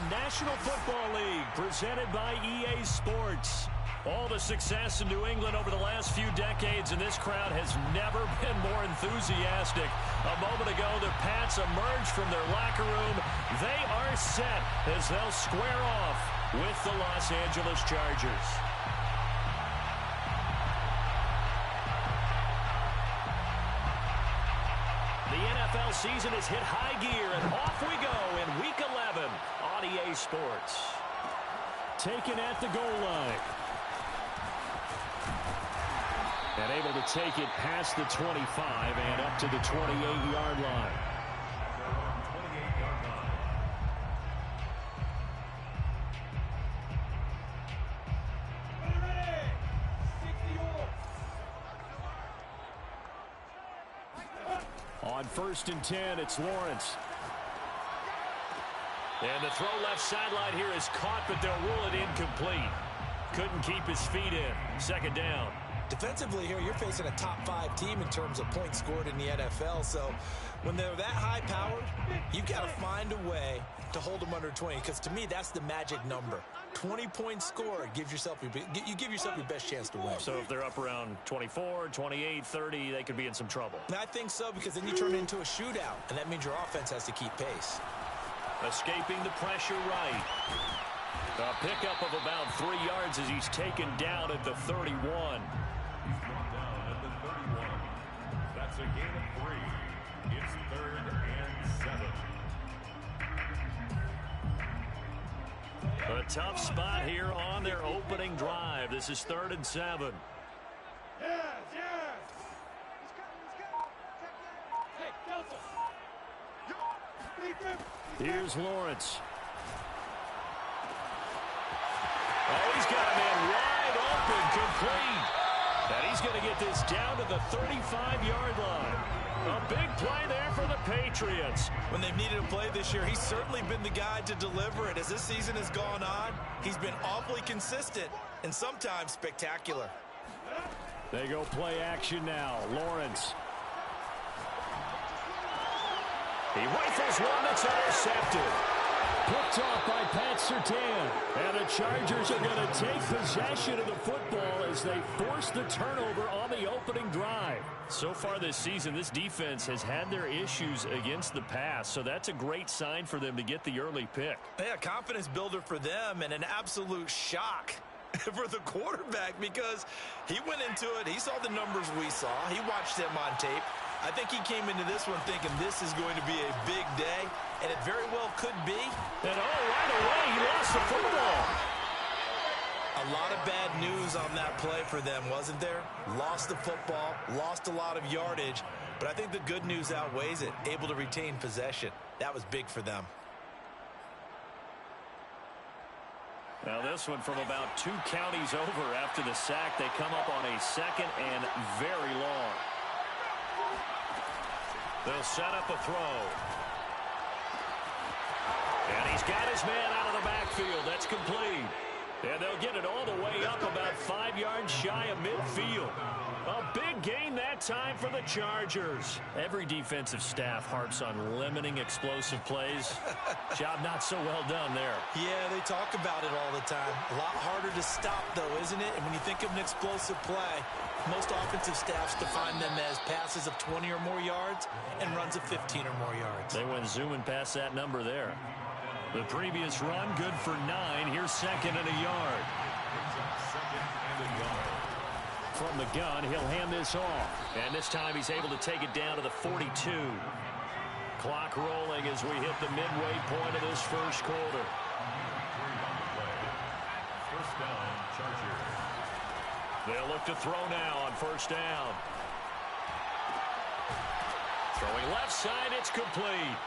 National Football League, presented by EA Sports. All the success in New England over the last few decades, and this crowd has never been more enthusiastic. A moment ago, the Pats emerged from their locker room. They are set as they'll square off with the Los Angeles Chargers. The NFL season has hit high gear, and off we go in Week 11 on EA Sports. Taken at the goal line. And able to take it past the 25 and up to the 28-yard line. On 1st and 10, it's Lawrence. And the throw left sideline here is caught, but they'll rule it incomplete. Couldn't keep his feet in. 2nd down. Defensively here, you're facing a top 5 team in terms of points scored in the NFL. So when they're that high-powered, you've got to find a way to hold them under 20. Because to me, that's the magic number. 20 points scored gives yourself you give yourself your best chance to win. So if they're up around 24, 28, 30, they could be in some trouble. I think so, because then you turn it into a shootout, and that means your offense has to keep pace. Escaping the pressure right. A pickup of about 3 yards as he's taken down at the 31. He's brought down at the 31. That's a gain of 3. It's 3rd and 7. A tough spot here on their opening drive. This is 3rd and 7. Yes, yes. Here's Lawrence. Oh, he's got a man wide open, complete. And he's going to get this down to the 35-yard line. A big play there for the Patriots. When they've needed a play this year, he's certainly been the guy to deliver it. As this season has gone on, he's been awfully consistent and sometimes spectacular. They go play action now. Lawrence. He rifles one that's intercepted. Picked off by Pat Surtain. And the Chargers are going to take possession of the football as they force the turnover on the opening drive. So far this season, this defense has had their issues against the pass, so that's a great sign for them to get the early pick. Yeah, confidence builder for them and an absolute shock for the quarterback, because he went into it. He saw the numbers we saw. He watched them on tape. I think he came into this one thinking this is going to be a big day, and it very well could be. And right away, he lost the football. A lot of bad news on that play for them, wasn't there? Lost the football, lost a lot of yardage, but I think the good news outweighs it. Able to retain possession. That was big for them. Now this one from about 2 counties over after the sack. They come up on a 2nd and very long. They'll set up a throw. And he's got his man out of the backfield. That's complete. And they'll get it all the way up about 5 yards shy of midfield. A big gain that time for the Chargers. Every defensive staff harps on limiting explosive plays. Job not so well done there. Yeah, they talk about it all the time. A lot harder to stop, though, isn't it? And when you think of an explosive play, most offensive staffs define them as passes of 20 or more yards and runs of 15 or more yards. They went zooming past that number there. The previous run, good for 9. Here's 2nd and a yard. From the gun, he'll hand this off. And this time he's able to take it down to the 42. Clock rolling as we hit the midway point of this first quarter. First down, Chargers. They'll look to throw now on 1st down. Throwing left side, it's complete.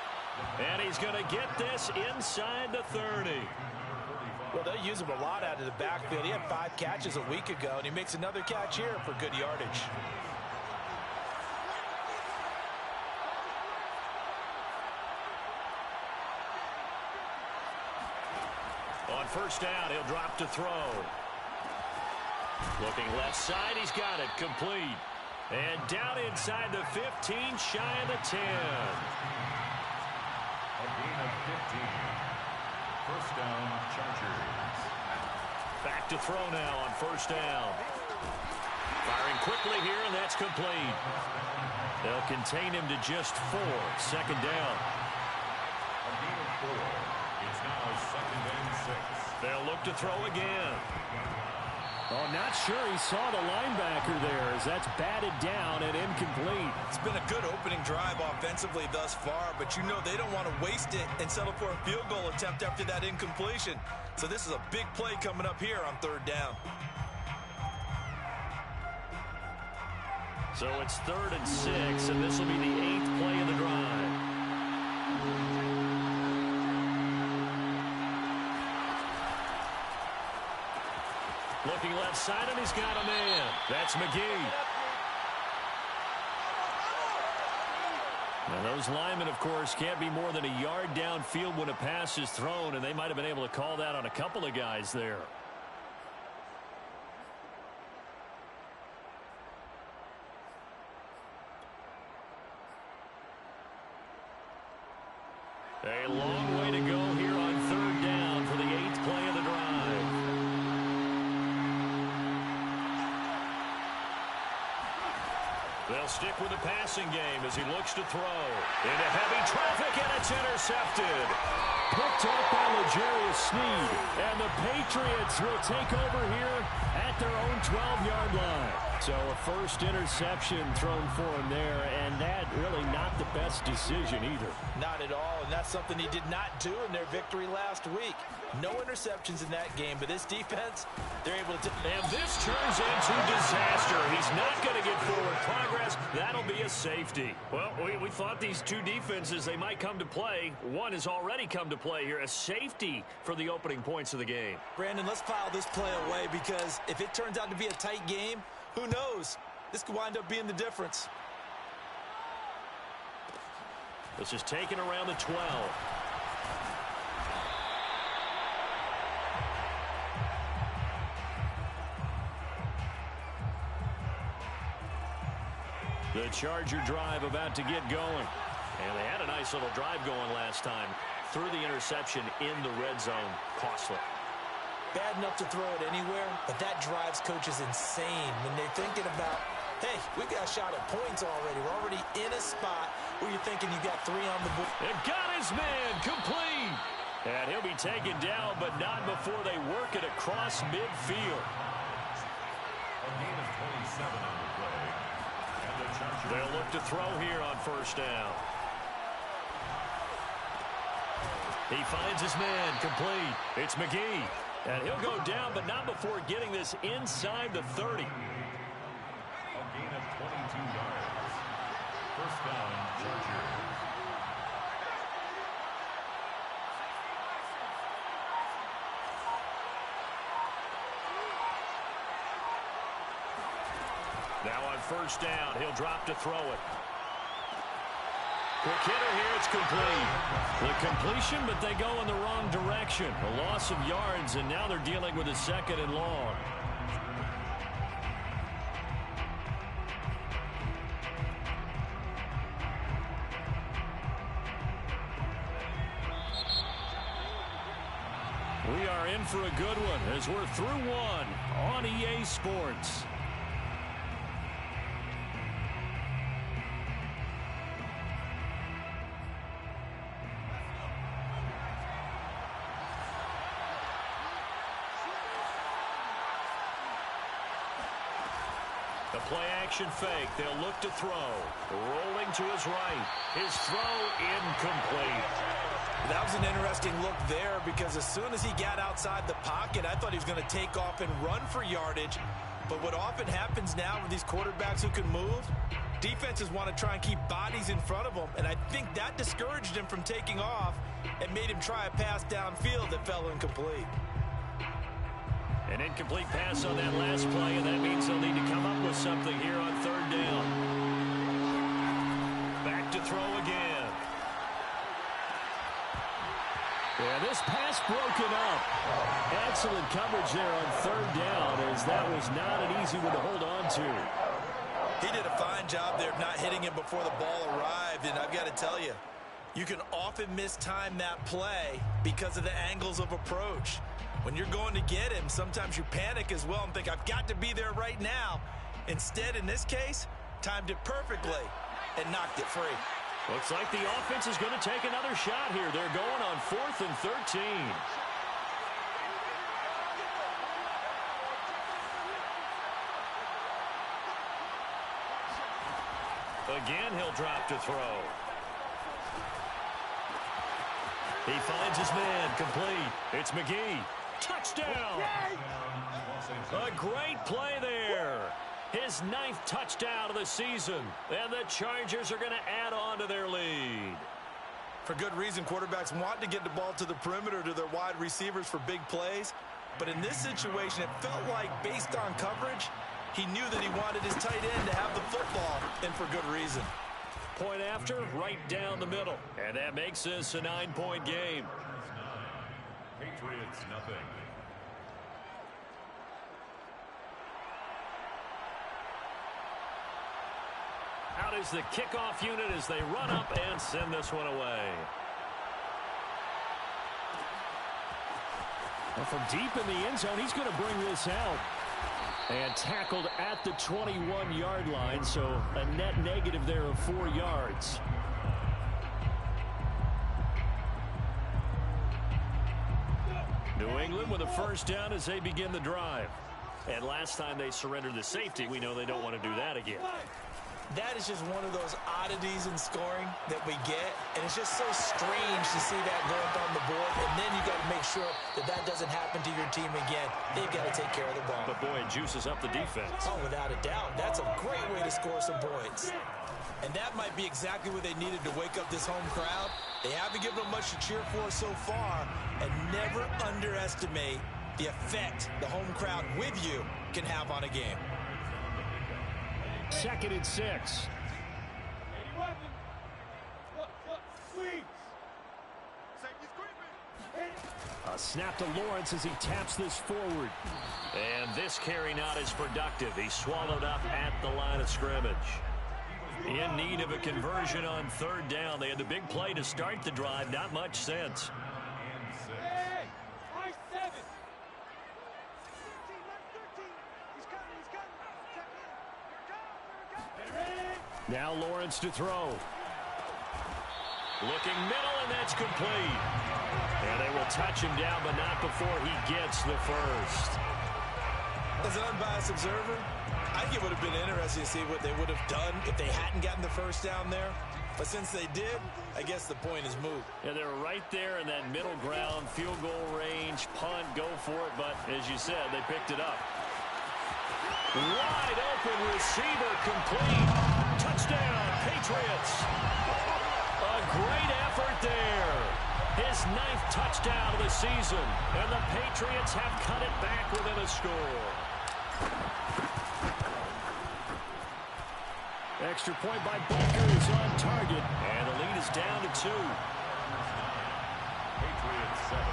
And he's going to get this inside the 30. Well, they'll use him a lot out of the backfield. He had 5 catches a week ago, and he makes another catch here for good yardage. On 1st down, he'll drop to throw. Looking left side, he's got it, complete. And down inside the 15, shy of the 10. A gain of 15. First down, Chargers. Back to throw now on first down. Firing quickly here, and that's complete. They'll contain him to just 4. Second down. A gain of 4. It's now second and 6. They'll look to throw again. Oh, not sure he saw the linebacker there as that's batted down and incomplete. It's been a good opening drive offensively thus far, but you know they don't want to waste it and settle for a field goal attempt after that incompletion. So this is a big play coming up here on third down. So it's 3rd and 6, and this will be the 8th play of the drive. Looking left side, and he's got a man. That's McGee. Now those linemen, of course, can't be more than a yard downfield when a pass is thrown, and they might have been able to call that on a couple of guys there. A long way to go here on third down for the 8th play of the drive. They'll stick with the passing game as he looks to throw. Into heavy traffic, and it's intercepted. Picked up by L'Jarius Sneed. And the Patriots will take over here at their own 12-yard line. So a first interception thrown for him there, and that really not the best decision either. Not at all, and that's something he did not do in their victory last week. No interceptions in that game, but this defense, they're able to... And this turns into disaster. He's not going to get forward progress. That'll be a safety. Well, we thought these two defenses, they might come to play. One has already come to play here. A safety for the opening points of the game. Brandon, let's file this play away because if it turns out to be a tight game, who knows? This could wind up being the difference. This is taken around the 12. The Charger drive about to get going. And they had a nice little drive going last time. Threw the interception in the red zone. Costly. Bad enough to throw it anywhere, but that drives coaches insane when they're thinking about, hey, we've got a shot at points already. We're already in a spot where you're thinking you got 3 on the board. And got his man complete. And he'll be taken down, but not before they work it across midfield. A gain of 27 on the play. And the Chargers... They'll look to throw here on first down. He finds his man complete. It's McGee. And he'll go down, but not before getting this inside the 30. A gain of 22 yards. First down, Chargers. Now on first down, he'll drop to throw it. Quick hitter here, it's complete. The completion, but they go in the wrong direction. A loss of yards, and now they're dealing with a 2nd and long. We are in for a good one as we're through one on EA Sports. The play-action fake. They'll look to throw. Rolling to his right. His throw incomplete. That was an interesting look there because as soon as he got outside the pocket, I thought he was going to take off and run for yardage. But what often happens now with these quarterbacks who can move, defenses want to try and keep bodies in front of them. And I think that discouraged him from taking off and made him try a pass downfield that fell incomplete. An incomplete pass on that last play, and that means they'll need to come up with something here on third down. Back to throw again. Yeah, this pass broken up. Excellent coverage there on third down, as that was not an easy one to hold on to. He did a fine job there of not hitting him before the ball arrived, and I've got to tell you, You can often mistime that play because of the angles of approach. When you're going to get him, sometimes you panic as well and think, I've got to be there right now. Instead, in this case, timed it perfectly and knocked it free. Looks like the offense is going to take another shot here. They're going on 4th and 13. Again, he'll drop to throw. He finds his man, complete. It's McGee. Touchdown! A great play there. His 9th touchdown of the season. And the Chargers are going to add on to their lead. For good reason, quarterbacks want to get the ball to the perimeter to their wide receivers for big plays. But in this situation, it felt like, based on coverage, he knew that he wanted his tight end to have the football, and for good reason. Point after, right down the middle. And that makes this a 9-point game. Patriots nothing. Out is the kickoff unit as they run up and send this one away. Well, from deep in the end zone, he's going to bring this out. And tackled at the 21-yard line, so a net negative there of 4 yards. New England with a first down as they begin the drive. And last time they surrendered the safety, we know they don't want to do that again. That is just one of those oddities in scoring that we get, and it's just so strange to see that go up on the board, and then you got to make sure that that doesn't happen to your team again. They've got to take care of the ball. But boy, it juices up the defense. Oh, without a doubt. That's a great way to score some points. And that might be exactly what they needed to wake up this home crowd. They haven't given them much to cheer for so far, and never underestimate the effect the home crowd with you can have on a game. 2nd and 6. A snap to Lawrence as he taps this forward. And this carry not as productive. He's swallowed up at the line of scrimmage. In need of a conversion on 3rd down. They had the big play to start the drive. Not much sense. Now Lawrence to throw. Looking middle, and that's complete. And they will touch him down, but not before he gets the first. As an unbiased observer, I think it would have been interesting to see what they would have done if they hadn't gotten the first down there. But since they did, I guess the point is moot. Yeah, they're right there in that middle ground, field goal range, punt, go for it. But as you said, they picked it up. Wide open receiver, complete. Touchdown, Patriots. A great effort there. His 9th touchdown of the season. And the Patriots have cut it back within a score. Extra point by Butker is on target. And the lead is down to 2. Patriots 7.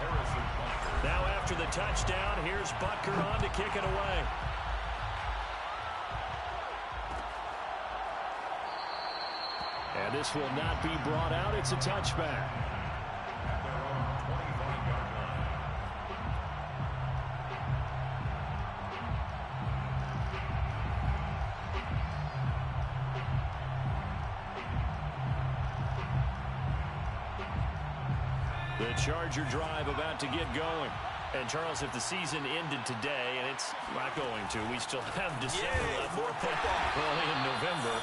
Harrison Butker. Now after the touchdown, here's Butker on to kick it away. And this will not be brought out. It's a touchback. At their own 25-yard line. The Charger drive about to get going. And, Charles, if the season ended today, and it's not going to, we still have December left. More football. Early in November.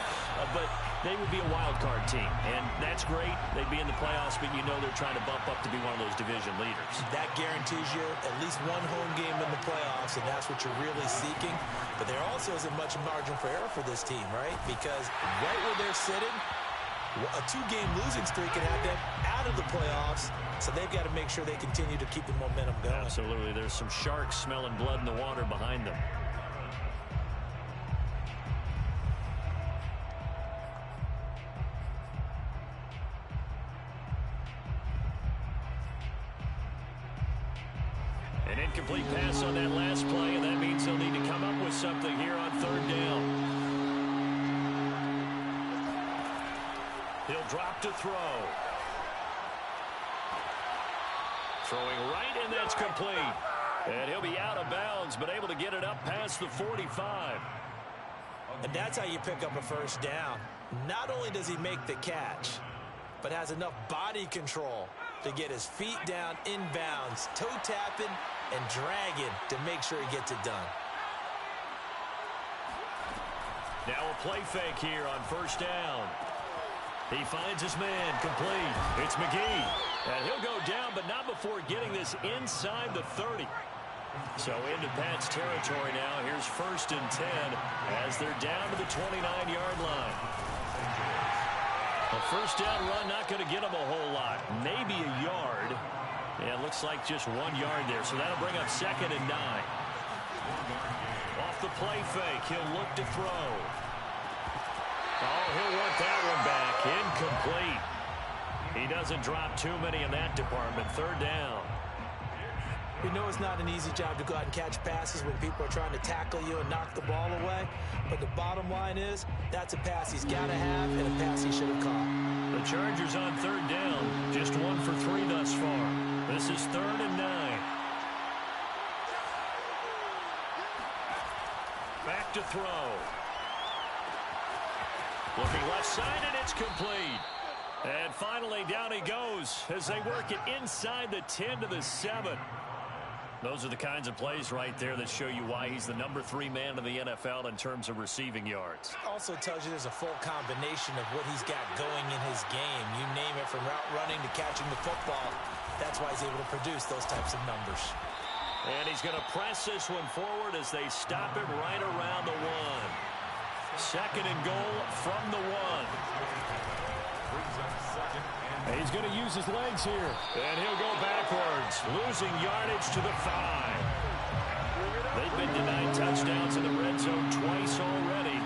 But they would be a wild card team. And that's great. They'd be in the playoffs, but you know they're trying to bump up to be one of those division leaders. That guarantees you at least one home game in the playoffs, and that's what you're really seeking. But there also isn't much margin for error for this team, right? Because right where they're sitting, a 2-game losing streak can have them out of the playoffs. So they've got to make sure they continue to keep the momentum going. Absolutely. There's some sharks smelling blood in the water behind them. An incomplete pass on that last play, and that means they'll need to come up with something here on 3rd down. He'll drop to throw. Throwing right, and that's complete. And he'll be out of bounds, but able to get it up past the 45. And that's how you pick up a first down. Not only does he make the catch, but has enough body control to get his feet down inbounds, toe tapping and dragging to make sure he gets it done. Now a play fake here on first down. He finds his man, complete. It's McGee. And he'll go down, but not before getting this inside the 30. So into Pat's territory now. Here's 1st and 10 as they're down to the 29-yard line. A first down run not going to get him a whole lot. Maybe a yard. Yeah, it looks like just 1 yard there. So that'll bring up 2nd and 9. Off the play fake, he'll look to throw. Oh, he'll want that one back. Incomplete. He doesn't drop too many in that department. 3rd down. We know it's not an easy job to go out and catch passes when people are trying to tackle you and knock the ball away. But the bottom line is, that's a pass he's got to have and a pass he should have caught. The Chargers on 3rd down. Just 1 for 3 thus far. This is 3rd and 9. Back to throw. Looking left side, and it's complete. And finally, down he goes as they work it inside the 10 to the 7. Those are the kinds of plays right there that show you why he's the number 3 man in the NFL in terms of receiving yards. Also tells you there's a full combination of what he's got going in his game. You name it, from route running to catching the football. That's why he's able to produce those types of numbers. And he's going to press this one forward as they stop it right around the 1. 2nd and goal from the 1. And he's going to use his legs here. And he'll go backwards, losing yardage to the 5. They've been denied touchdowns in the red zone twice already.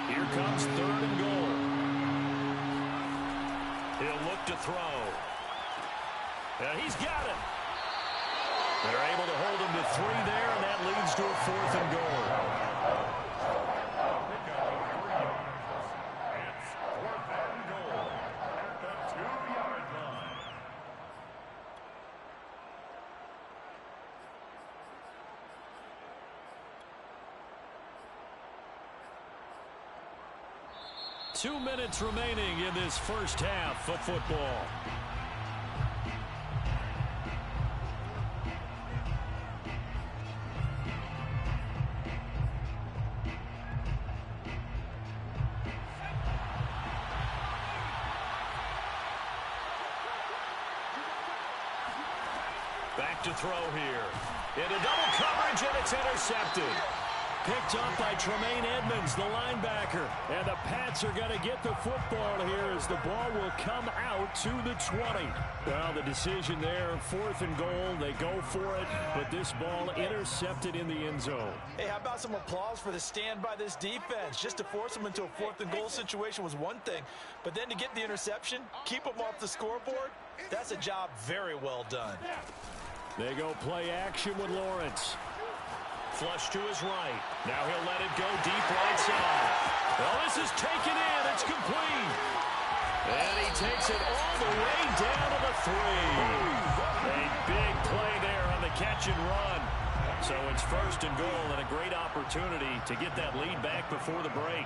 Here comes 3rd and goal. He'll look to throw. And he's got it. They're able to hold him to 3 there, and that leads to a 4th and goal. It's 4th and goal at the 2-yard line. Two minutes remaining in this first half of football. Back to throw here. Into double coverage, and it's intercepted. Picked up by Tremaine Edmonds, the linebacker. And the Pats are going to get the football here as the ball will come out to the 20. Well, the decision there, 4th and goal. They go for it, but this ball intercepted in the end zone. Hey, how about some applause for the stand by this defense? Just to force them into a 4th and goal situation was one thing, but then to get the interception, keep them off the scoreboard, that's a job very well done. They go play action with Lawrence. Flush to his right. Now he'll let it go deep right side. Well, this is taken in. It's complete. And he takes it all the way down to the 3. A big play there on the catch and run. So it's 1st and goal and a great opportunity to get that lead back before the break.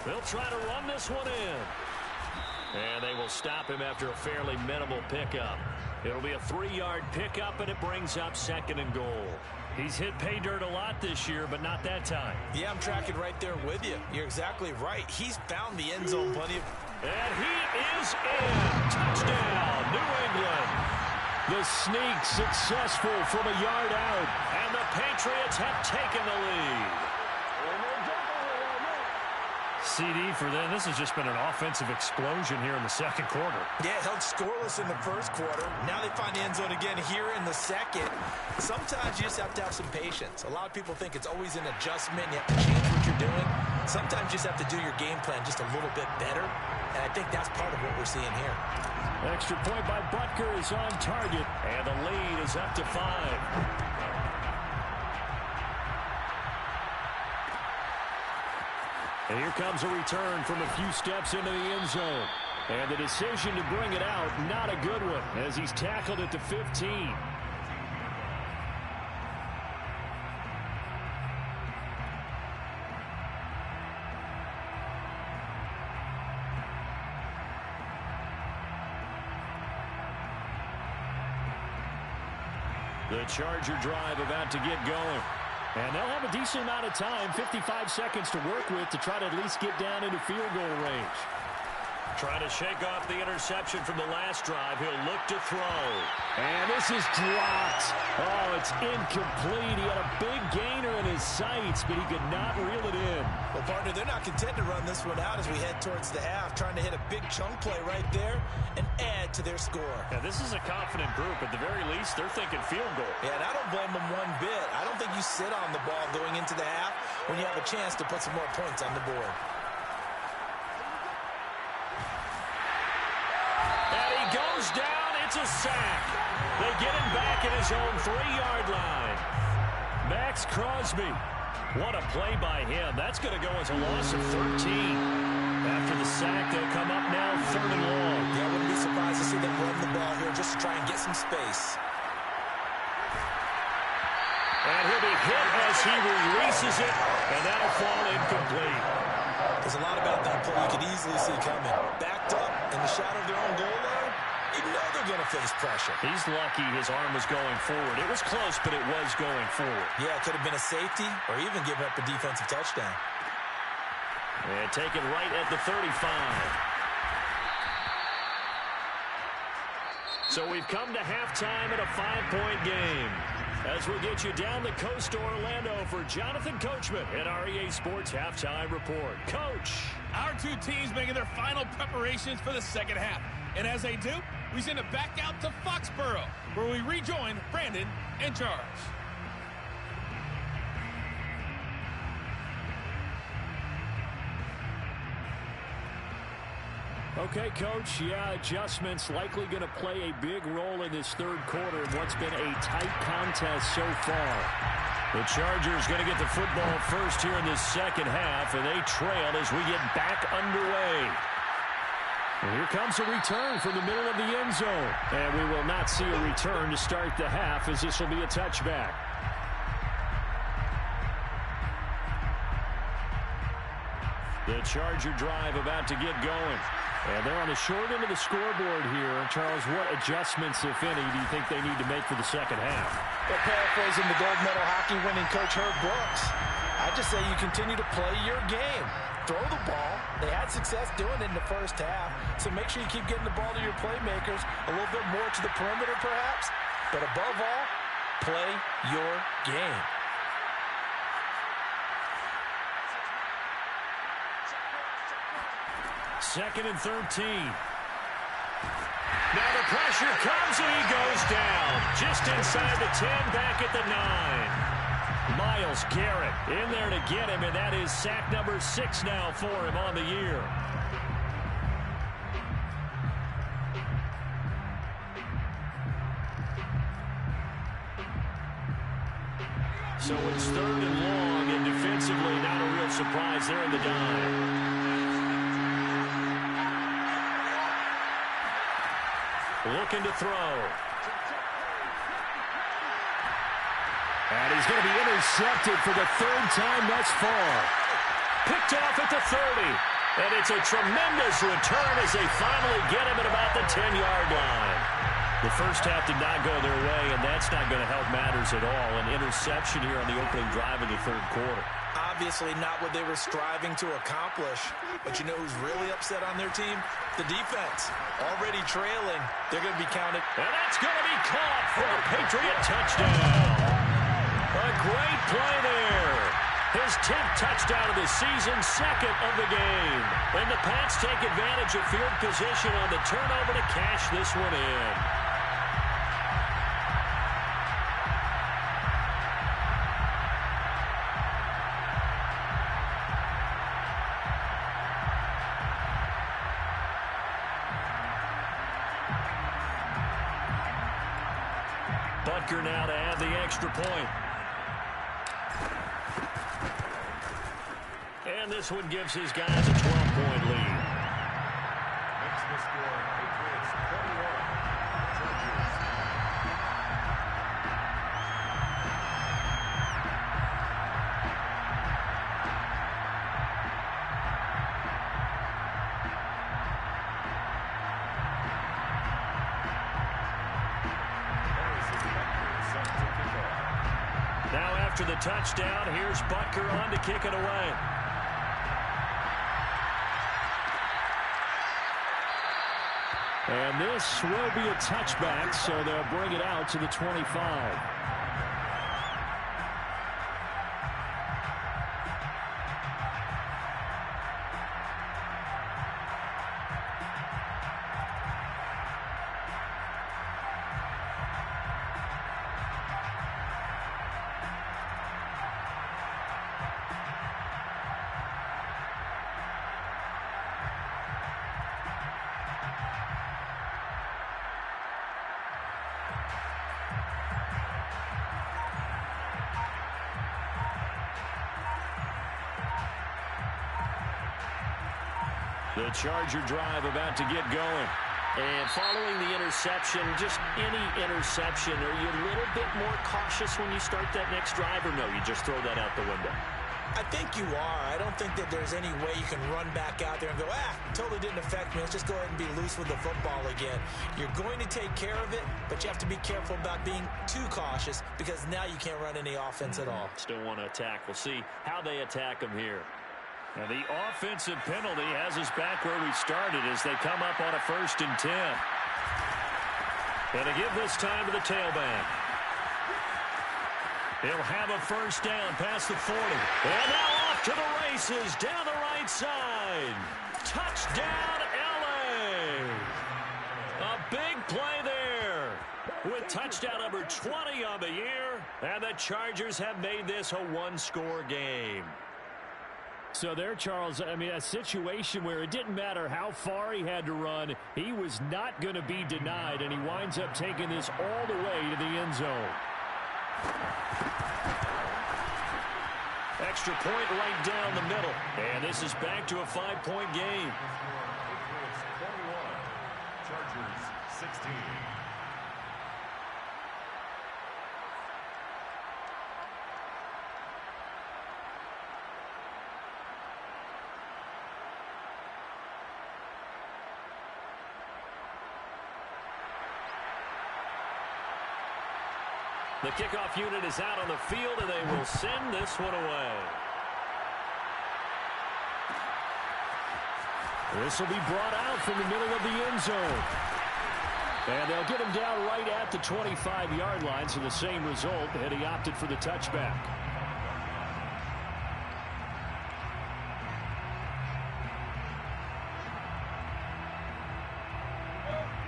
They'll try to run this one in. And they will stop him after a fairly minimal pickup. It'll be a 3-yard pickup, and it brings up 2nd and goal. He's hit pay dirt a lot this year, but not that time. Yeah, I'm tracking right there with you. You're exactly right. He's found the end zone plenty of... And he is in. Touchdown, New England. The sneak successful from a yard out, and the Patriots have taken the lead. CD for them. This has just been an offensive explosion here in the 2nd quarter. Yeah, held scoreless in the 1st quarter. Now they find the end zone again here in the 2nd. Sometimes you just have to have some patience. A lot of people think it's always an adjustment. You have to change what you're doing. Sometimes you just have to do your game plan just a little bit better. And I think that's part of what we're seeing here. Extra point by Butker is on target. And the lead is up to 5. And here comes a return from a few steps into the end zone. And the decision to bring it out, not a good one, as he's tackled at the 15. The Charger drive about to get going. And they'll have a decent amount of time, 55 seconds to work with to try to at least get down into field goal range. Trying to shake off the interception from the last drive. He'll look to throw. And this is dropped. Oh, it's incomplete. He had a big gainer in his sights, but he could not reel it in. Well, partner, they're not content to run this one out as we head towards the half, trying to hit a big chunk play right there and add to their score. Yeah, this is a confident group. At the very least, they're thinking field goal. Yeah, and I don't blame them one bit. I don't think you sit on the ball going into the half when you have a chance to put some more points on the board. Goes down, it's a sack. They get him back at his own 3-yard line. Max Crosby. What a play by him. That's going to go as a loss of 13. After the sack, they'll come up now 3rd and long. Yeah, I wouldn't be surprised to see them run the ball here just to try and get some space. And he'll be hit as he releases it, and that'll fall incomplete. There's a lot about that play you could easily see coming. Backed up in the shadow of their own goal line, you know they're going to face pressure. He's lucky his arm was going forward. It was close, but it was going forward. Yeah, it could have been a safety or even give up a defensive touchdown. And taken right at the 35. So we've come to halftime in a 5-point game. As we get you down the coast to Orlando for Jonathan Coachman at REA Sports Halftime Report. Coach. Our two teams making their final preparations for the second half. And as they do, we send it back out to Foxborough, where we rejoin Brandon and Charles. Okay, Coach, yeah, adjustments likely going to play a big role in this third quarter in what's been a tight contest so far. The Chargers going to get the football first here in this second half, and they trail as we get back underway. And here comes a return from the middle of the end zone. And we will not see a return to start the half, as this will be a touchback. The Charger drive about to get going. And they're on the short end of the scoreboard here. Charles, what adjustments, if any, do you think they need to make for the second half? Well, paraphrasing the gold medal hockey winning coach Herb Brooks, I just say you continue to play your game. Throw the ball. They had success doing it in the first half, so make sure you keep getting the ball to your playmakers, a little bit more to the perimeter perhaps, but above all, play your game. Second and 13. Now the pressure comes and he goes down. Just inside the 10, back at the 9. Myles Garrett in there to get him, and that is sack number 6 now for him on the year. So it's 3rd and long, and defensively not a real surprise there in the dime. Looking to throw. And he's going to be intercepted for the 3rd time thus far. Picked off at the 30. And it's a tremendous return as they finally get him at about the 10-yard line. The first half did not go their way, and that's not going to help matters at all. An interception here on the opening drive of the 3rd quarter. Obviously not what they were striving to accomplish. But you know who's really upset on their team? The defense. Already trailing. They're going to be counted. And that's going to be caught for a Patriot touchdown. A great play there. His 10th touchdown of the season, 2nd of the game. And the Pats take advantage of field position on the turnover to cash this one in. Butker now to add the extra point. And this one gives his guys a 12-point lead. Makes the score Patriots 21, Chargers 9. Now after the touchdown, here's Butker on to kick it away. And this will be a touchback, so they'll bring it out to the 25. The Charger drive about to get going. And following the interception, just any interception, are you a little bit more cautious when you start that next drive, or no, you just throw that out the window? I think you are. I don't think that there's any way you can run back out there and go, totally didn't affect me. Let's just go ahead and be loose with the football again. You're going to take care of it, but you have to be careful about being too cautious because now you can't run any offense at all. Still want to attack. We'll see how they attack them here. And the offensive penalty has us back where we started as they come up on a 1st and 10. And to give this time to the tailback. He'll have a 1st down past the 40. And now off to the races down the right side. Touchdown, L.A. A big play there with touchdown number 20 on the year. And the Chargers have made this a one-score game. So there, Charles, I mean, a situation where it didn't matter how far he had to run, he was not going to be denied, and he winds up taking this all the way to the end zone. Extra point right down the middle, and this is back to a 5-point game. Patriots 21, Chargers 16. The kickoff unit is out on the field, and they will send this one away. This will be brought out from the middle of the end zone. And they'll get him down right at the 25-yard line, so the same result, and he opted for the touchback.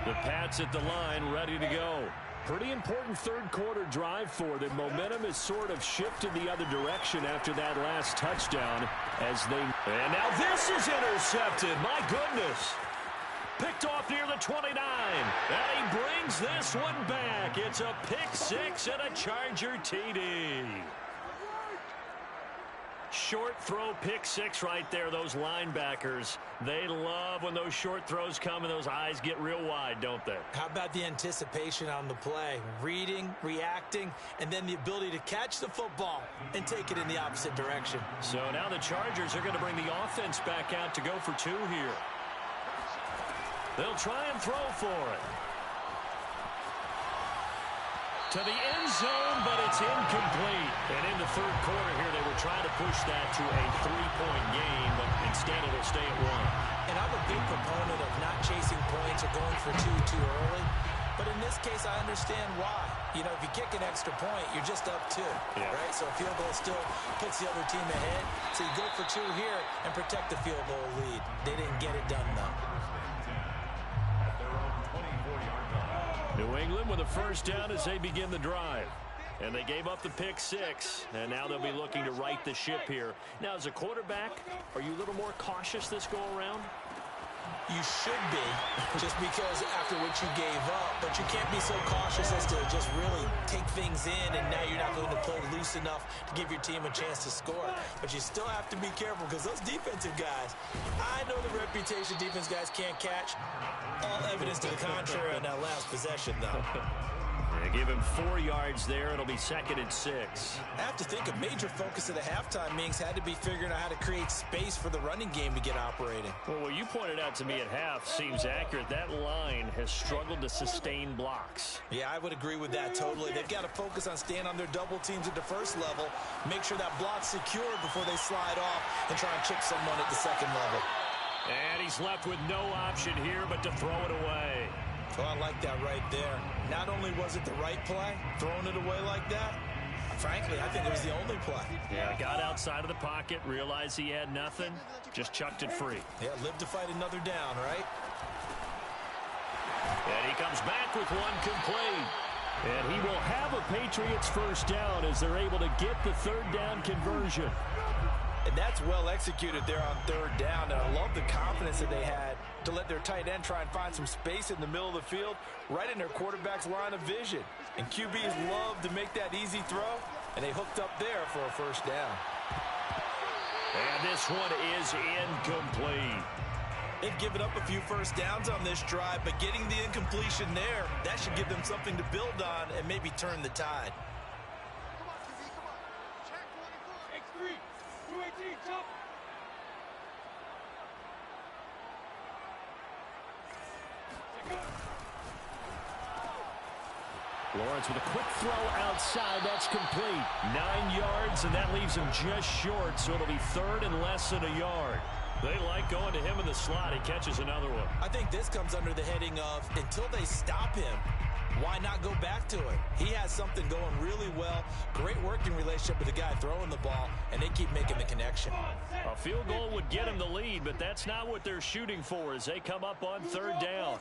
The Pats at the line, ready to go. Pretty important third-quarter drive for them. Momentum has sort of shifted the other direction after that last touchdown as they... And now this is intercepted. My goodness. Picked off near the 29. And he brings this one back. It's a pick six and a Charger TD. Short throw pick six right there. Those linebackers, they love when those short throws come and those eyes get real wide, don't they? How about the anticipation on the play? Reading, reacting, and then the ability to catch the football and take it in the opposite direction. So now the Chargers are going to bring the offense back out to go for two here. They'll try and throw for it. To the end zone, but it's incomplete. And in the third quarter here, they were trying to push that to a 3-point game, but instead it'll stay at 1. And I'm a big proponent of not chasing points or going for two too early. But in this case, I understand why. You know, if you kick an extra point, you're just up 2, right? So a field goal still puts the other team ahead. So you go for 2 here and protect the field goal lead. They didn't get it done, though. New England with a first down as they begin the drive. And they gave up the pick six, and now they'll be looking to right the ship here. Now, as a quarterback, are you a little more cautious this go-around? You should be, just because after what you gave up, but you can't be so cautious as to just really take things in, and now you're not going to play loose enough to give your team a chance to score. But you still have to be careful, because those defensive guys, I know the reputation defense guys can't catch. All evidence to the contrary on that last possession, though. They give him 4 yards there. It'll be 2nd and 6. I have to think a major focus of the halftime, Mings, had to be figuring out how to create space for the running game to get operating. Well, what you pointed out to me at half seems accurate. That line has struggled to sustain blocks. Yeah, I would agree with that totally. They've got to focus on staying on their double teams at the first level, make sure that block's secured before they slide off and try and chip someone at the second level. And he's left with no option here but to throw it away. Oh, I like that right there. Not only was it the right play, throwing it away like that, frankly, I think it was the only play. Yeah, got outside of the pocket, realized he had nothing, just chucked it free. Yeah, live to fight another down, right? And he comes back with one complete. And he will have a Patriots first down as they're able to get the third down conversion. And that's well executed there on third down. And I love the confidence that they had to let their tight end try and find some space in the middle of the field, right in their quarterback's line of vision. And QBs love to make that easy throw, and they hooked up there for a first down. And this one is incomplete. They've given up a few first downs on this drive, but getting the incompletion there, that should give them something to build on and maybe turn the tide. Lawrence with a quick throw outside. That's complete. 9 yards, and that leaves him just short, so it'll be third and less than a yard. They like going to him in the slot. He catches another one. I think this comes under the heading of, until they stop him, why not go back to it? He has something going really well. Great working relationship with the guy throwing the ball, and they keep making the connection. A field goal would get him the lead, but that's not what they're shooting for as they come up on third down.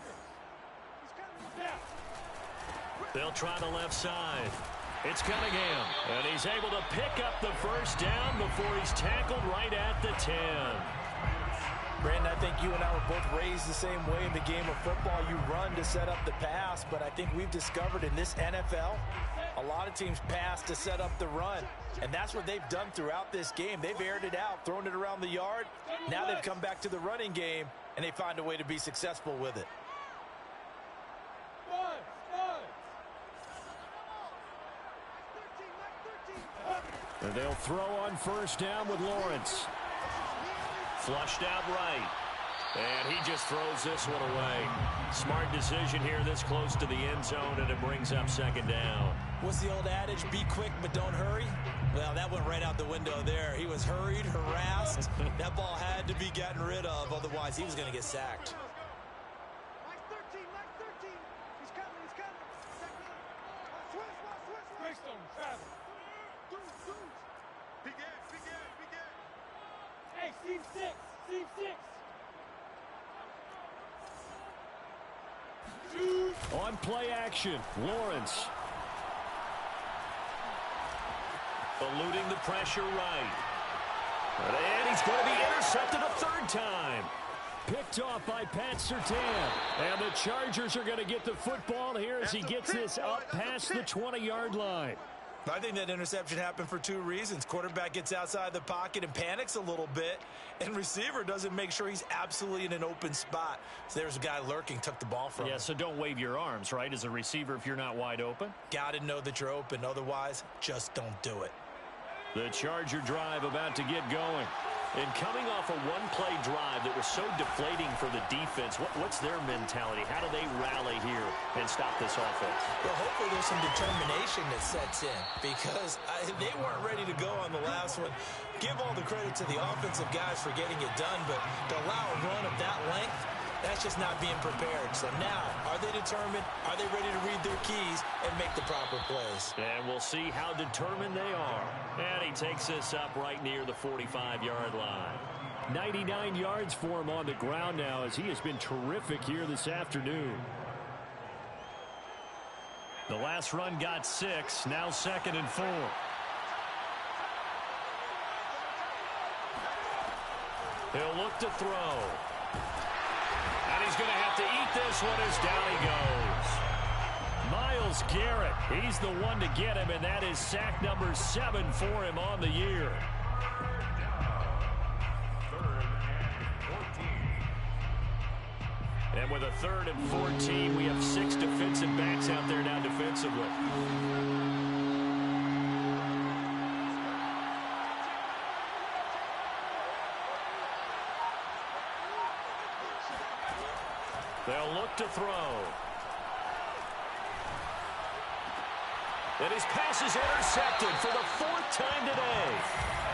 They'll try the left side. It's Cunningham, and he's able to pick up the first down before he's tackled right at the 10. Brandon, I think you and I were both raised the same way in the game of football. You run to set up the pass, but I think we've discovered in this NFL, a lot of teams pass to set up the run, and that's what they've done throughout this game. They've aired it out, thrown it around the yard. Now they've come back to the running game, and they find a way to be successful with it. And they'll throw on first down with Lawrence. Flushed out right. And he just throws this one away. Smart decision here this close to the end zone, and it brings up second down. What's the old adage? Be quick, but don't hurry. Well, that went right out the window there. He was hurried, harassed. That ball had to be gotten rid of, otherwise he was going to get sacked. On play action, Lawrence. Eluding the pressure right. And he's going to be intercepted a third time. Picked off by Pat Surtain. And the Chargers are going to get the football here as he gets this up past the 20-yard line. I think that interception happened for two reasons. Quarterback gets outside the pocket and panics a little bit, and receiver doesn't make sure he's absolutely in an open spot. So there's a guy lurking, took the ball from him. Yeah, so don't wave your arms, right, as a receiver if you're not wide open? Got to know that you're open. Otherwise, just don't do it. The Charger drive about to get going. And coming off a one-play drive that was so deflating for the defense, what's their mentality? How do they rally here and stop this offense? Well, hopefully there's some determination that sets in, because they weren't ready to go on the last one. Give all the credit to the offensive guys for getting it done, but to allow a run of that length, that's just not being prepared. So now, are they determined? Are they ready to read their keys and make the proper plays? And we'll see how determined they are. And he takes this up right near the 45-yard line. 99 yards for him on the ground now, as he has been terrific here this afternoon. The last run got 6, now 2nd and 4. He'll look to throw. And he's going to have to eat this one as down he goes. Myles Garrett, he's the one to get him, and that is sack number 7 for him on the year. And with a 3rd and 14, we have 6 defensive backs out there now defensively. They'll look to throw. And his pass is intercepted for the 4th time today.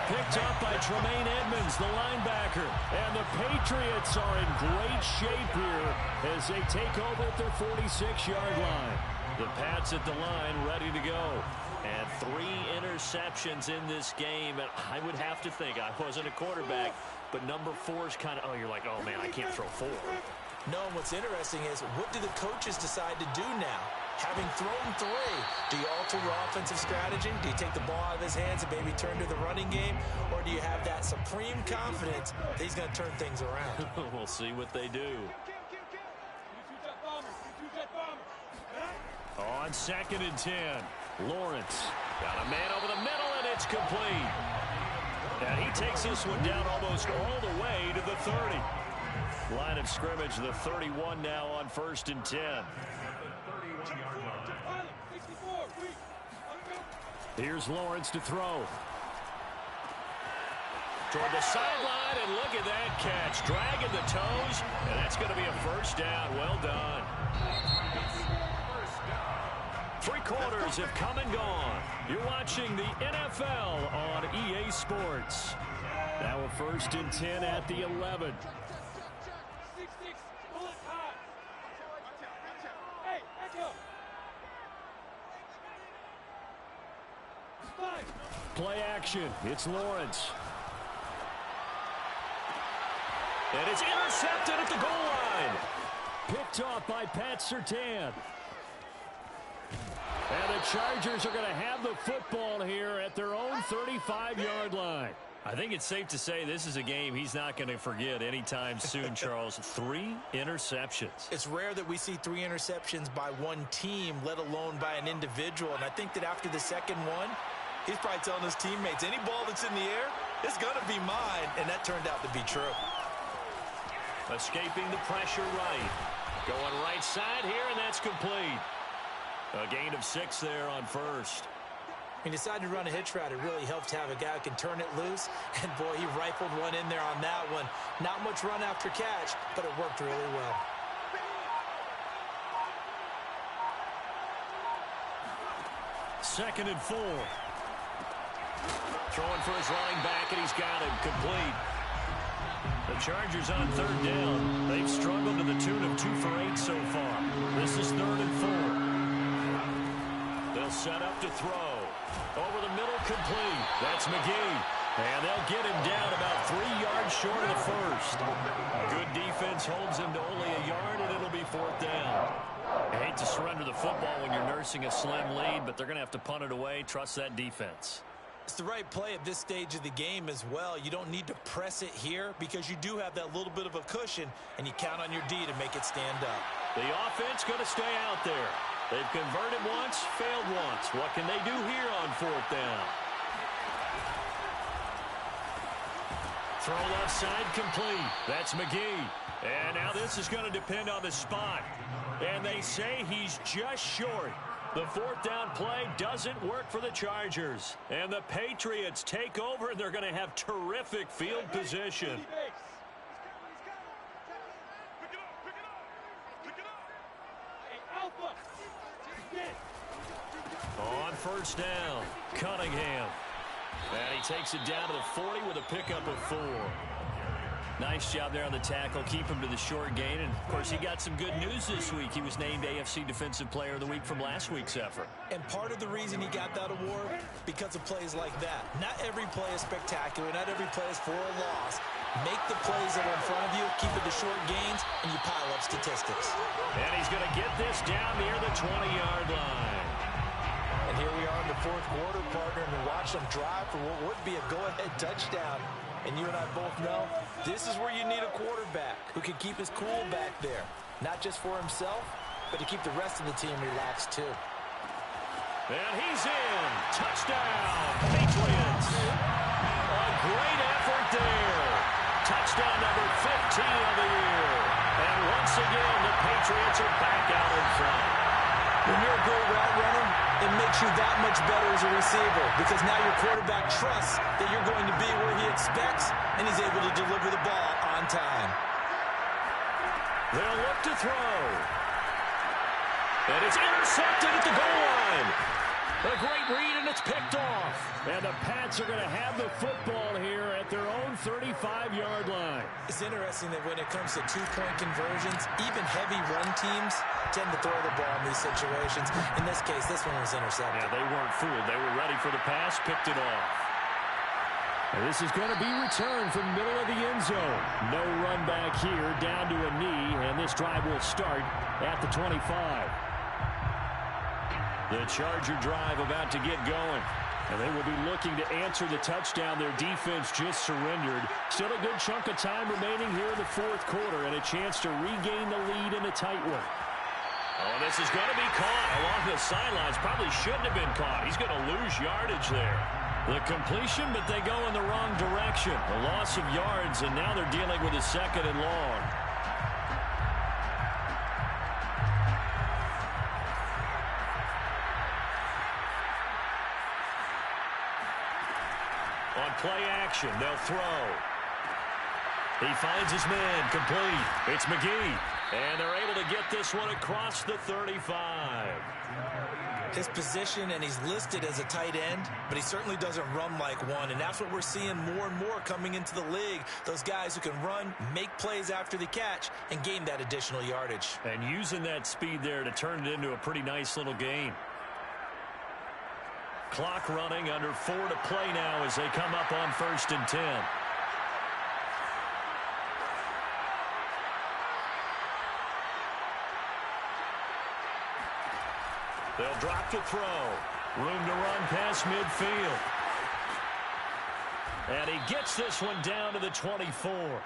Picked up by Tremaine Edmonds, the linebacker. And the Patriots are in great shape here as they take over at their 46-yard line. The Pats at the line ready to go. And 3 interceptions in this game. And I would have to think, I wasn't a quarterback, but number 4 is kind of, you're like, oh, man, I can't throw 4. No, and what's interesting is, what do the coaches decide to do now? Having thrown 3, do you alter your offensive strategy? Do you take the ball out of his hands and maybe turn to the running game? Or do you have that supreme confidence that he's going to turn things around? We'll see what they do. On 2nd and 10, Lawrence got a man over the middle, and it's complete. And he takes this one down almost all the way to the 30. Line of scrimmage, the 31 now on 1st and 10. Here's Lawrence to throw. Toward the sideline, and look at that catch. Dragging the toes, and that's going to be a 1st down. Well done. 3 quarters have come and gone. You're watching the NFL on EA Sports. Now a 1st and 10 at the 11. Play action. It's Lawrence. And it's intercepted at the goal line. Picked off by Pat Surtain. And the Chargers are going to have the football here at their own 35-yard line. I think it's safe to say this is a game he's not going to forget anytime soon, Charles. 3 interceptions. It's rare that we see 3 interceptions by one team, let alone by an individual. And I think that after the second one, he's probably telling his teammates, any ball that's in the air, it's going to be mine. And that turned out to be true. Escaping the pressure right. Going right side here, and that's complete. A gain of 6 there on 1st. He decided to run a hitch route. It really helped to have a guy who can turn it loose. And, boy, he rifled one in there on that one. Not much run after catch, but it worked really well. Second and 4. Throwing for his running back, and he's got him complete. The Chargers on 3rd down. They've struggled to the tune of 2 for 8 so far. This is 3rd and 4. They'll set up to throw. Over the middle, complete. That's McGee. And they'll get him down about 3 yards short of the 1st. Good defense holds him to only a yard, and it'll be 4th down. I hate to surrender the football when you're nursing a slim lead, but they're going to have to punt it away. Trust that defense. It's the right play at this stage of the game as well. You don't need to press it here because you do have that little bit of a cushion, and you count on your D to make it stand up. The offense going to stay out there. They've converted once, failed once. What can they do here on 4th down? Throw left side complete. That's McGee. And now this is going to depend on the spot. And they say he's just short. The 4th down play doesn't work for the Chargers. And the Patriots take over, and they're going to have terrific field position. On 1st down, Cunningham. And he takes it down to the 40 with a pickup of 4. Nice job there on the tackle. Keep him to the short gain. And, of course, he got some good news this week. He was named AFC Defensive Player of the Week from last week's effort. And part of the reason he got that award, because of plays like that. Not every play is spectacular. Not every play is for a loss. Make the plays that are in front of you, keep it to short gains, and you pile up statistics. And he's going to get this down near the 20-yard line. And here we are in the 4th quarter, partner, and watch them drive for what would be a go-ahead touchdown. And you and I both know this is where you need a quarterback who can keep his cool back there. Not just for himself, but to keep the rest of the team relaxed too. And he's in. Touchdown, Patriots. A great effort there. Touchdown number 15 of the year. And once again, the Patriots are back out in front. When you're a great route runner, it makes you that much better as a receiver because now your quarterback trusts that you're going to be where he expects, and he's able to deliver the ball on time. They'll look to throw. And it's intercepted at the goal line. A great read, and it's picked off. And the Pats are going to have the football here at their own 35-yard line. It's interesting that when it comes to two-point conversions, even heavy run teams tend to throw the ball in these situations. In this case, this one was intercepted. Yeah, they weren't fooled. They were ready for the pass, picked it off. And this is going to be returned from the middle of the end zone. No run back here, down to a knee, and this drive will start at the 25. The Charger drive about to get going. And they will be looking to answer the touchdown their defense just surrendered. Still a good chunk of time remaining here in the fourth quarter and a chance to regain the lead in a tight one. Oh, this is going to be caught along the sidelines. Probably shouldn't have been caught. He's going to lose yardage there. The completion, but they go in the wrong direction. A loss of yards, and now they're dealing with a second and long. On play action, they'll throw. He finds his man, complete. It's McGee. And they're able to get this one across the 35. His position, and he's listed as a tight end, but he certainly doesn't run like one, and that's what we're seeing more and more coming into the league. Those guys who can run, make plays after the catch, and gain that additional yardage. And using that speed there to turn it into a pretty nice little game. Clock running, under 4 to play now as they come up on 1st and 10. They'll drop to throw. Room to run past midfield. And he gets this one down to the 24.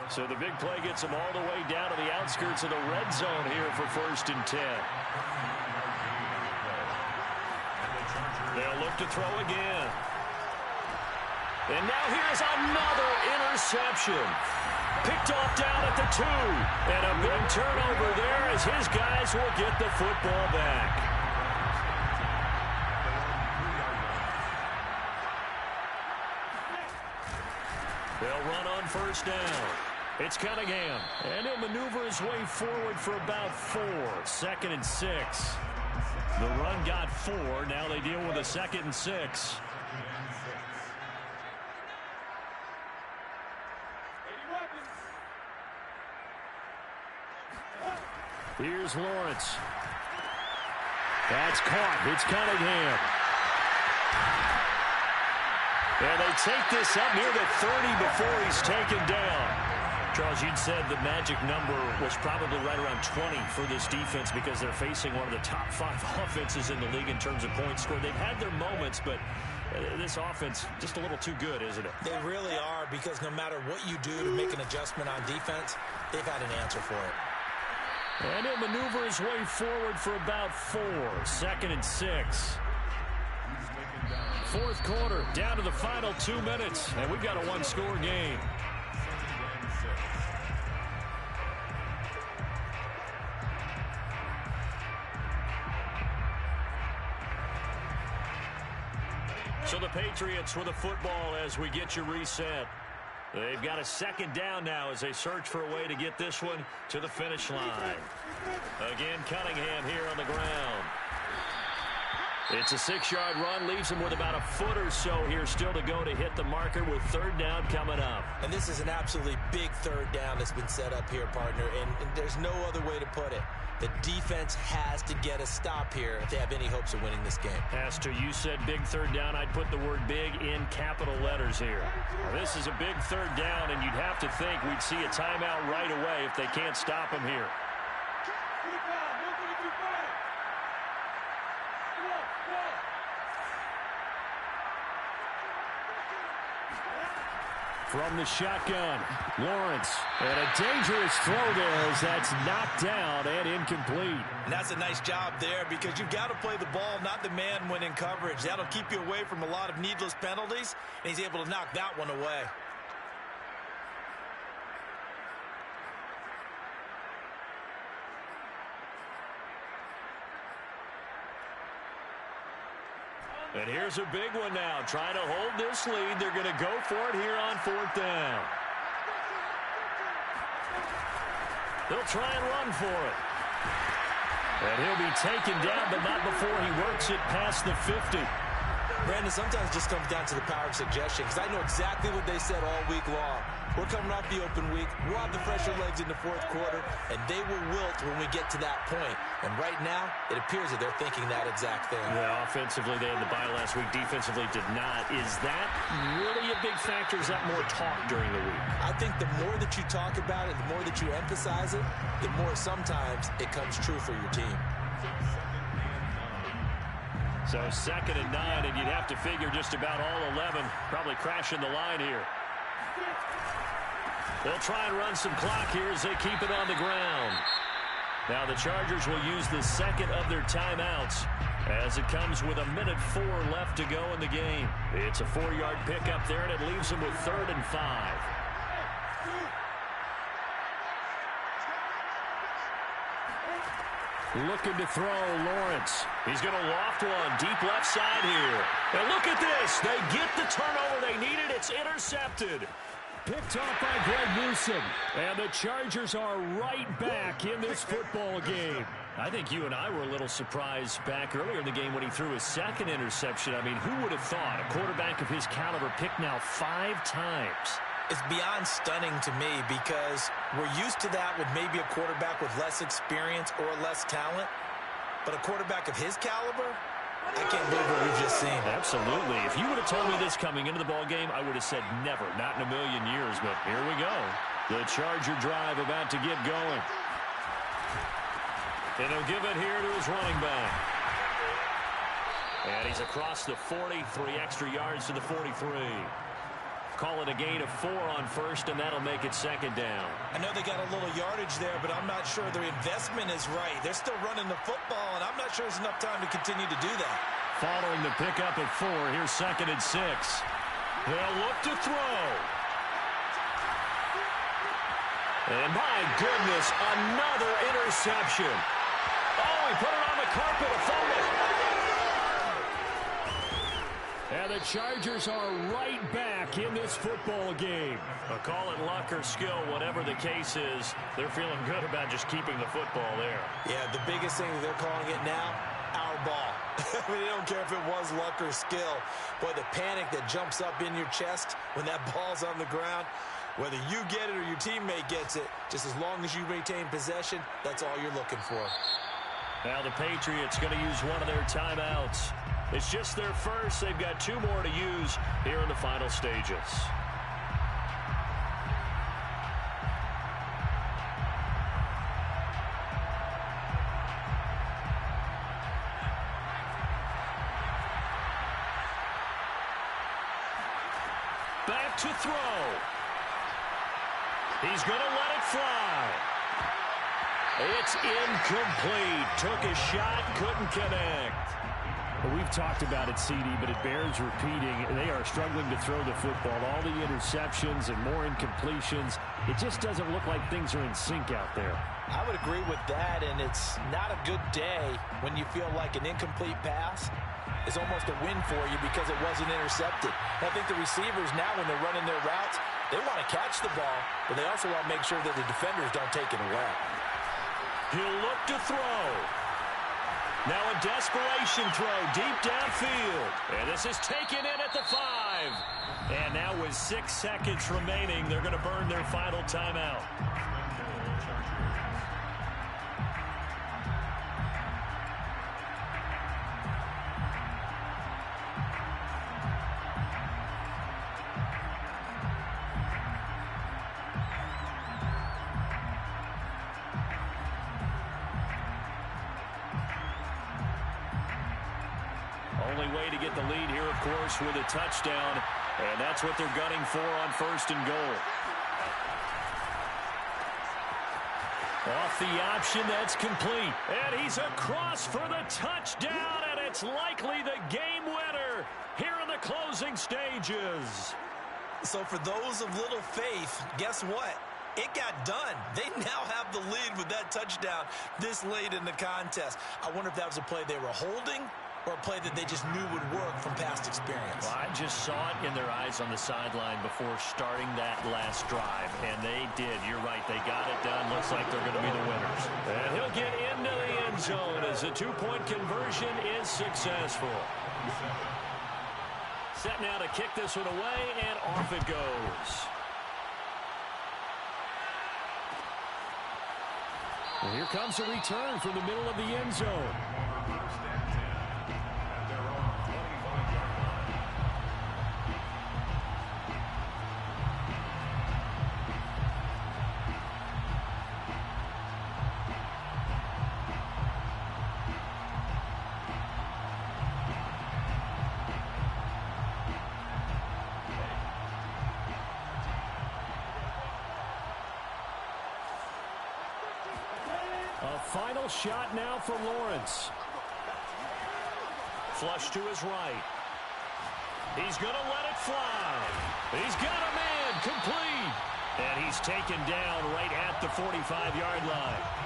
So the big play gets him all the way down to the outskirts of the red zone here for 1st and 10. They'll look to throw again. And now here's another interception. Picked off down at the 2. And a big turnover there as his guys will get the football back. They'll run on 1st down. It's Cunningham. And he'll maneuver his way forward for about 4. 2nd and 6. The run got 4. Now they deal with a 2nd and 6. Here's Lawrence. That's caught. It's Cunningham. And they take this up near the 30 before he's taken down. Charles, you'd said the magic number was probably right around 20 for this defense because they're facing one of the top 5 offenses in the league in terms of points scored. They've had their moments, but this offense just a little too good, isn't it? They really are, because no matter what you do to make an adjustment on defense, they've had an answer for it. And he'll maneuver his way forward for about 4. 2nd and 6. Fourth quarter, down to the final 2 minutes, and we've got a one-score game. So the Patriots with the football as we get you reset. They've got a 2nd down now as they search for a way to get this one to the finish line. Again, Cunningham here on the ground. It's a 6-yard run, leaves him with about a foot or so here still to go to hit the marker with 3rd down coming up. And this is an absolutely big 3rd down that's been set up here, partner, and there's no other way to put it. The defense has to get a stop here if they have any hopes of winning this game. Has to. You said big 3rd down. I'd put the word big in capital letters here. Now, this is a big 3rd down, and you'd have to think we'd see a timeout right away if they can't stop him here. From the shotgun, Lawrence. And a dangerous throw there as that's knocked down and incomplete. And that's a nice job there because you've got to play the ball, not the man when in coverage. That'll keep you away from a lot of needless penalties, and he's able to knock that one away. And here's a big one now. Trying to hold this lead. They're going to go for it here on 4th down. They'll try and run for it. And he'll be taken down, but not before he works it past the 50. Brandon, sometimes it just comes down to the power of suggestion because I know exactly what they said all week long. We're coming off the open week. We'll have the fresher legs in the 4th quarter, and they will wilt when we get to that point. And right now, it appears that they're thinking that exact thing. Yeah, offensively, they had the bye last week. Defensively, did not. Is that really a big factor? Is that more talk during the week? I think the more that you talk about it, the more that you emphasize it, the more sometimes it comes true for your team. So 2nd and 9, and you'd have to figure just about all 11 probably crashing the line here. They'll try and run some clock here as they keep it on the ground. Now the Chargers will use the 2nd of their timeouts as it comes with 1:04 left to go in the game. It's a 4-yard pickup there, and it leaves them with 3rd and 5. Looking to throw, Lawrence. He's going to loft one deep left side here. And look at this. They get the turnover they needed. It's intercepted. Picked off by Greg Newsom. And the Chargers are right back in this football game. I think you and I were a little surprised back earlier in the game when he threw his 2nd interception. I mean, who would have thought a quarterback of his caliber picked now 5 times? It's beyond stunning to me because we're used to that with maybe a quarterback with less experience or less talent. But a quarterback of his caliber, I can't believe what we've just seen. Absolutely. If you would have told me this coming into the ballgame, I would have said never, not in a million years. But here we go. The Charger drive about to get going. And he'll give it here to his running back. And he's across the 40, 3 extra yards to the 43. Call it a gain of 4 on 1st, and that'll make it 2nd down. I know they got a little yardage there, but I'm not sure their investment is right. They're still running the football, and I'm not sure there's enough time to continue to do that. Following the pickup of 4, here's 2nd and 6. They'll look to throw. And my goodness, another interception. Oh, he put it on the carpet, a fumble. And the Chargers are right back in this football game. Call it luck or skill, whatever the case is, they're feeling good about just keeping the football there. Yeah, the biggest thing that they're calling it now, our ball. I mean, they don't care if it was luck or skill. Boy, the panic that jumps up in your chest when that ball's on the ground, whether you get it or your teammate gets it, just as long as you maintain possession, that's all you're looking for. Now the Patriots going to use one of their timeouts. It's just their first. They've got 2 more to use here in the final stages. Back to throw. He's going to let it fly. It's incomplete. Took a shot, couldn't connect. We've talked about it, CD, but it bears repeating. They are struggling to throw the football. All the interceptions and more incompletions. It just doesn't look like things are in sync out there. I would agree with that, and it's not a good day when you feel like an incomplete pass is almost a win for you because it wasn't intercepted. I think the receivers now, when they're running their routes, they want to catch the ball, but they also want to make sure that the defenders don't take it away. He'll look to throw. Now a desperation throw deep downfield. And this is taken in at the 5. And now with 6 seconds remaining, they're going to burn their final timeout. Only way to get the lead here, of course, with a touchdown. And that's what they're gunning for on 1st and goal. Off the option, that's complete. And he's across for the touchdown, and it's likely the game winner here in the closing stages. So for those of little faith, guess what? It got done. They now have the lead with that touchdown this late in the contest. I wonder if that was a play they were holding or a play that they just knew would work from past experience. Well, I just saw it in their eyes on the sideline before starting that last drive, and they did. You're right. They got it done. Looks like they're going to be the winners. And he'll get into the end zone as the two-point conversion is successful. Set now to kick this one away, and off it goes. And here comes a return from the middle of the end zone. A final shot now for Lawrence. Flush to his right. He's going to let it fly. He's got a man complete. And he's taken down right at the 45-yard line.